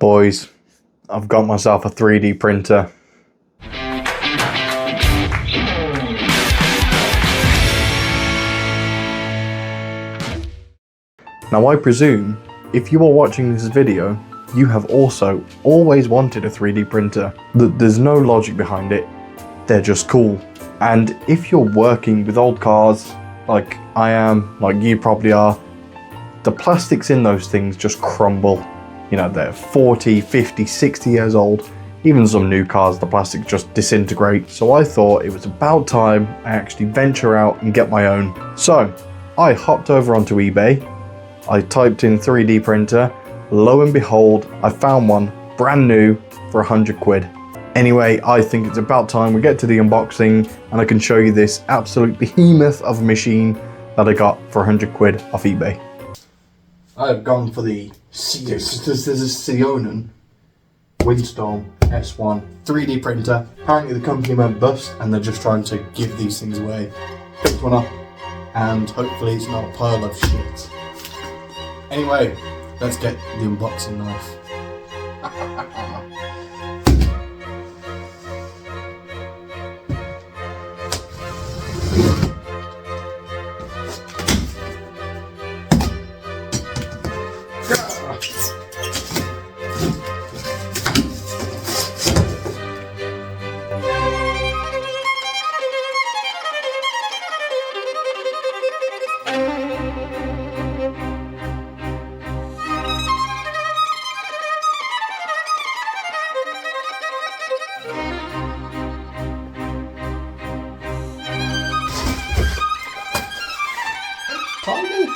Boys, I've got myself a 3D printer. Now I presume, if you are watching this video, you have also always wanted a 3D printer. There's no logic behind it, they're just cool. And if you're working with old cars, like I am, like you probably are, the plastics in those things just crumble. You know, they're 40, 50, 60 years old. Even some new cars, the plastic just disintegrates. So I thought it was about time I actually venture out and get my own. So I hopped over onto eBay. I typed in 3D printer. Lo and behold, I found one brand new for 100 quid. Anyway, I think it's about time we get to the unboxing and I can show you this absolute behemoth of a machine that I got for 100 quid off eBay. I've gone for the Sionen Windstorm S1 3D printer. Apparently the company went bust and they're just trying to give these things away. Picked one up and hopefully it's not a pile of shit. Anyway, let's get the unboxing knife. Tiny.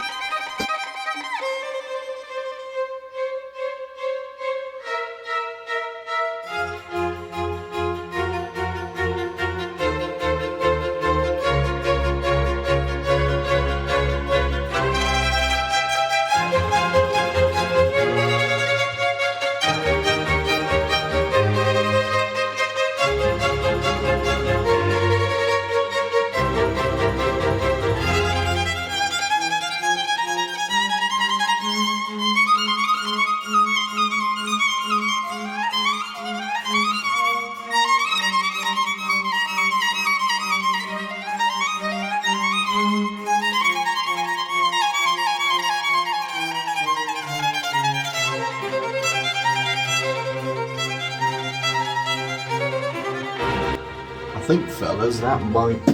I think, fellas, that might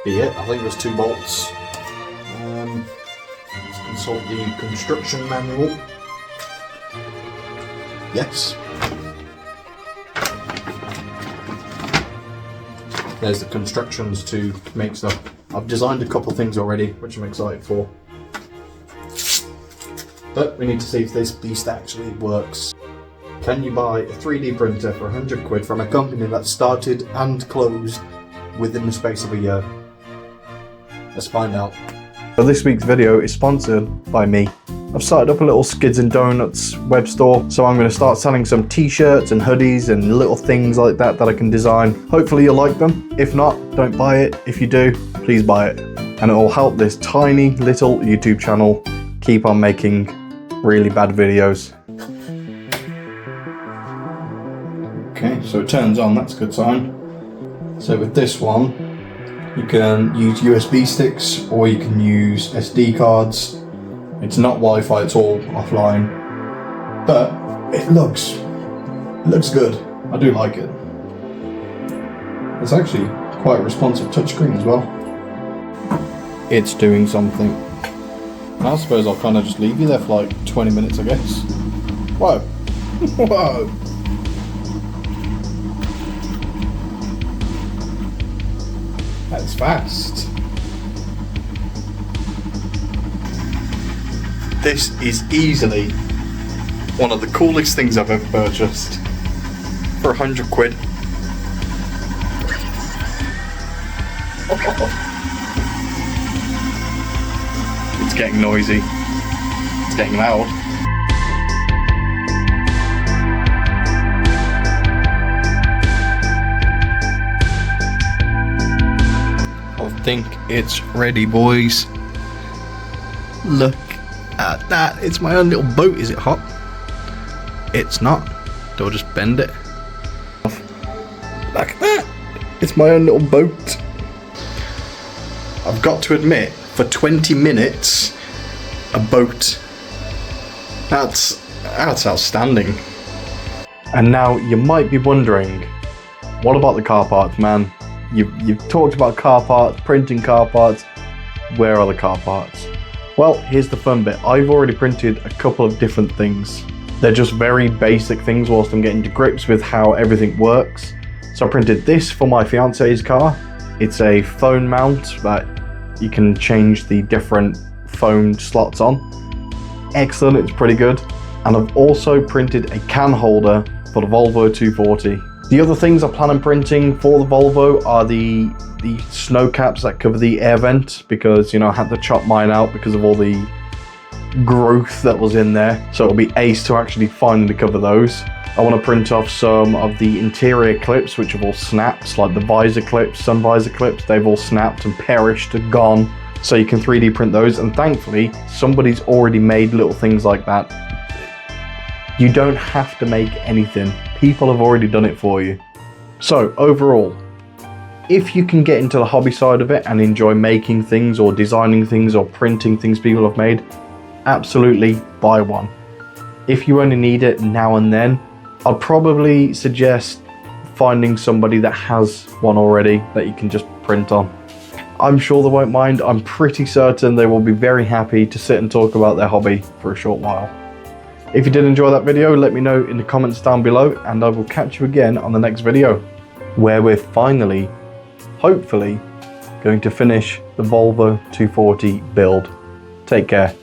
be it. I think there's 2 bolts. Let's consult the construction manual. Yes. There's the constructions to make stuff. I've designed a couple things already, which I'm excited for. But we need to see if this beast actually works. Can you buy a 3D printer for 100 quid from a company that started and closed within the space of a year? Let's find out. So this week's video is sponsored by me. I've started up a little Skids and Donuts web store, so I'm going to start selling some t-shirts and hoodies and little things like that I can design. Hopefully you'll like them. If not, don't buy it. If you do, please buy it. And it will help this tiny little YouTube channel keep on making really bad videos. Okay, so it turns on, that's a good sign. So with this one, you can use USB sticks or you can use SD cards. It's not Wi-Fi, it's all offline. But it looks good. I do like it. It's actually quite a responsive touchscreen as well. It's doing something. And I suppose I'll kind of just leave you there for like 20 minutes, I guess. Whoa. Whoa. That's fast. This is easily one of the coolest things I've ever purchased. For 100 quid. It's getting noisy. It's getting loud. I think it's ready, boys. Look at that. It's my own little boat. Is it hot? it's not. Do I just bend it? Like that. It's my own little boat. I've got to admit, for 20 minutes, a boat. That's outstanding. And now you might be wondering, what about the car parts, man? You've talked about car parts, printing car parts. Where are the car parts? Well, here's the fun bit. I've already printed a couple of different things. They're just very basic things whilst I'm getting to grips with how everything works. So I printed this for my fiance's car. It's a phone mount that you can change the different phone slots on. Excellent, it's pretty good. And I've also printed a can holder for the Volvo 240. The other things I plan on printing for the Volvo are the snow caps that cover the air vent, because, you know, I had to chop mine out because of all the growth that was in there. So it'll be ace to actually finally cover those. I want to print off some of the interior clips which have all snapped, like the visor clips, sun visor clips. They've all snapped and perished and gone. So you can 3D print those, and thankfully somebody's already made little things like that. You don't have to make anything. People have already done it for you. So overall, if you can get into the hobby side of it and enjoy making things or designing things or printing things people have made, absolutely buy one. If you only need it now and then, I'd probably suggest finding somebody that has one already that you can just print on. I'm sure they won't mind. I'm pretty certain they will be very happy to sit and talk about their hobby for a short while. If you did enjoy that video, let me know in the comments down below, and I will catch you again on the next video, where we're finally, hopefully, going to finish the Volvo 240 build. Take care.